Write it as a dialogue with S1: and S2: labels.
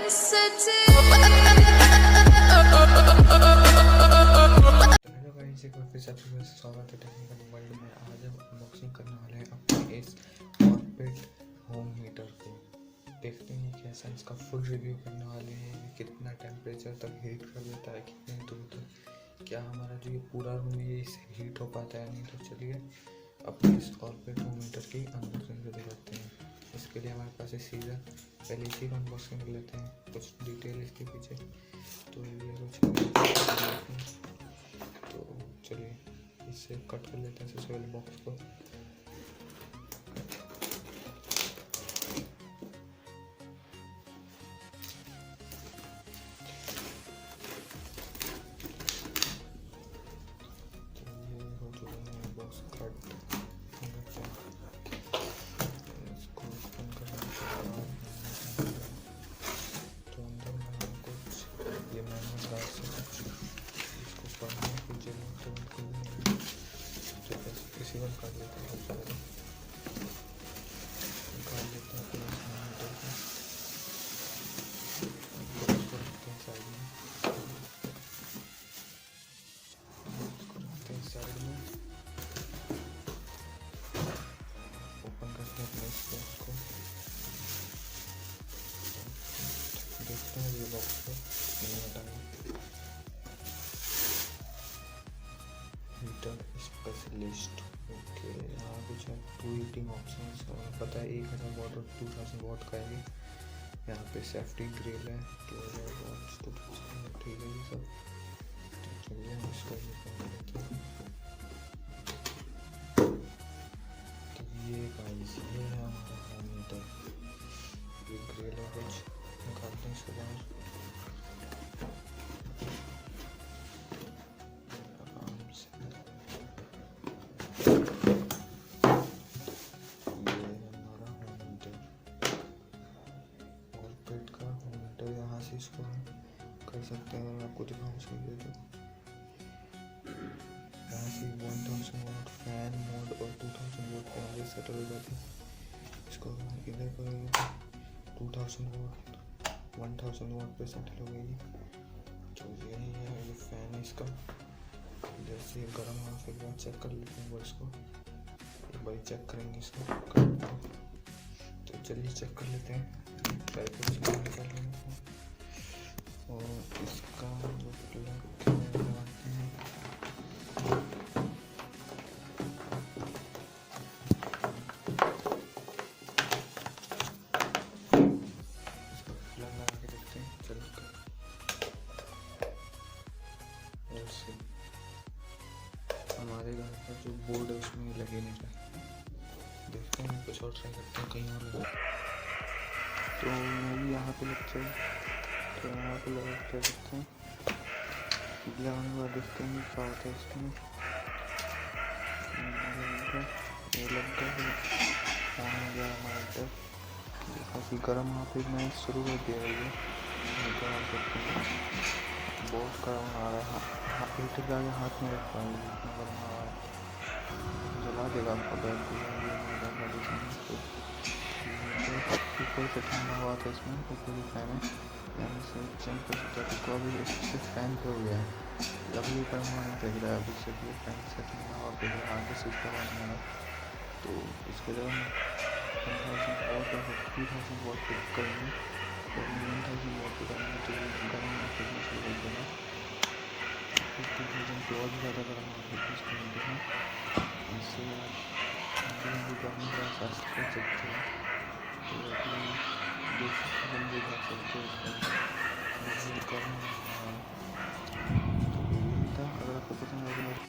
S1: Hello guys, एक बार फिर से आपका स्वागत है टेक्निकल वर्ल्ड में। आज हम अनबॉक्सिंग करने वाले हैं अपने इस कॉर्पेट होम हीटर को। देखते हैं कैसा, इसका फुल रिव्यू करने वाले हैं। कितना टेम्परेचर तक हीट कर देता है, कितने दूर तक, क्या हमारा जो ये पूरा रूम ये हीट हो पाता है नहीं। तो चलिए अपने इस कॉर्पेट होम हीटर की अनबॉक्सिंग करते करते हैं। इसके लिए हमारे पास है सीजर। पहले इसी को अनबॉक्सिंग कर लेते हैं, कुछ डिटेल इसके पीछे। तो ये कुछ, तो चलिए इससे कट कर लेते हैं सबसे पहले बॉक्स को। तो ये हो चुका है बॉक्स कट। इसको ओपन करने के बाद तो अंदर में कुछ ये मैनुअल राइट से कुछ इसको पढ़ने की जरूरत तो बिल्कुल नहीं है। तो बस इसी को निकाल लेते हैं, सबसे पहले निकाल लेते हैं अपने इस मॉनिटर को। इसको रखते हैं साइड में, इसको रखते हैं साइड में। ओपन करते हैं अपने इस बॉक्स को, देखते हैं ये बॉक्स को नहीं हटाएंगे। Heater specialist, okay. यहाँ कुछ है 2 हीटिंग ऑप्शंस, और पता है 1000 वाट और 2000 वाट का है ये। यहाँ पे सेफ्टी ग्रिल है, 2000 वाट 2000 वाट, ठीक है ये सब। तो चलिए हम इसको निकाल लेते हैं। तो ये गाइस, ये है हमारा होम हीटर। ये ग्रिल है, कुछ निकालते हैं इसको बाहर। आराम से यहाँ से इसको कर सकते हैं। आपको दिखाऊँ चाहिए तो यहाँ से 1000 वाट फैन मोड और 2000 वाट पे आगे सेटल हो जाते हैं। इसको इधर करेंगे तो 2000 वाट 1000 वाट पे सेटल हो गई। तो यही है, ये फैन है इसका। इधर से गर्म हुआ, फिर बाद चेक कर लेते हैं इसको। एक बार चेक करेंगे इसको। तो चलिए चेक कर लेते हैं, पैकेज निकाल लेंगे और इसका जो प्लग लगाते हैं। इसका प्लग लगा के देखते हैं, चलकर ऐसे हमारे घर का जो बोर्ड है उसमें लगे नहीं रहा। देखते हैं, कुछ और ट्राई करते हैं कहीं और लगा। तो मैं भी यहाँ पे लगता है, तो यहाँ पे लगा कर सकते हैं। लगाने के बाद देखते हैं क्या होता है इसमें। ये लग गया, ऑन हो गया हमारा हीटर। काफ़ी गर्म यहाँ पे मैं शुरू कर दिया है। गर्म करते हैं, बहुत गर्म आ रहा है। हीटर जाके हाथ में रख पाएंगे, इतना गर्म आ रहा है, जला देगा आपका बैग को। ऊपर से ठंडा हुआ था इसमें, ऊपर भी फैन है, यहाँ से चेंज कर सकते हैं। तो अभी इससे फैन पे हो गया है, अभी गर्म होने लग रहा है। अभी से भी फैन से ठंडा हुआ पे आगे से इसका बंद होना। तो इसके लिए हम 1000 वाट और 2000 वाट पे करेंगे, और 1000 वाट पे करेंगे तो गर्म होकर शुरू कर देगा। 2000 पे और भी ज़्यादा गर्म होकर इसको देखें, इससे गर्मी का एहसास कर सकते हैं। तो अभी देख सकते जा सकते हैं गर्म। तो यही था, अगर आपको पसंद आएगा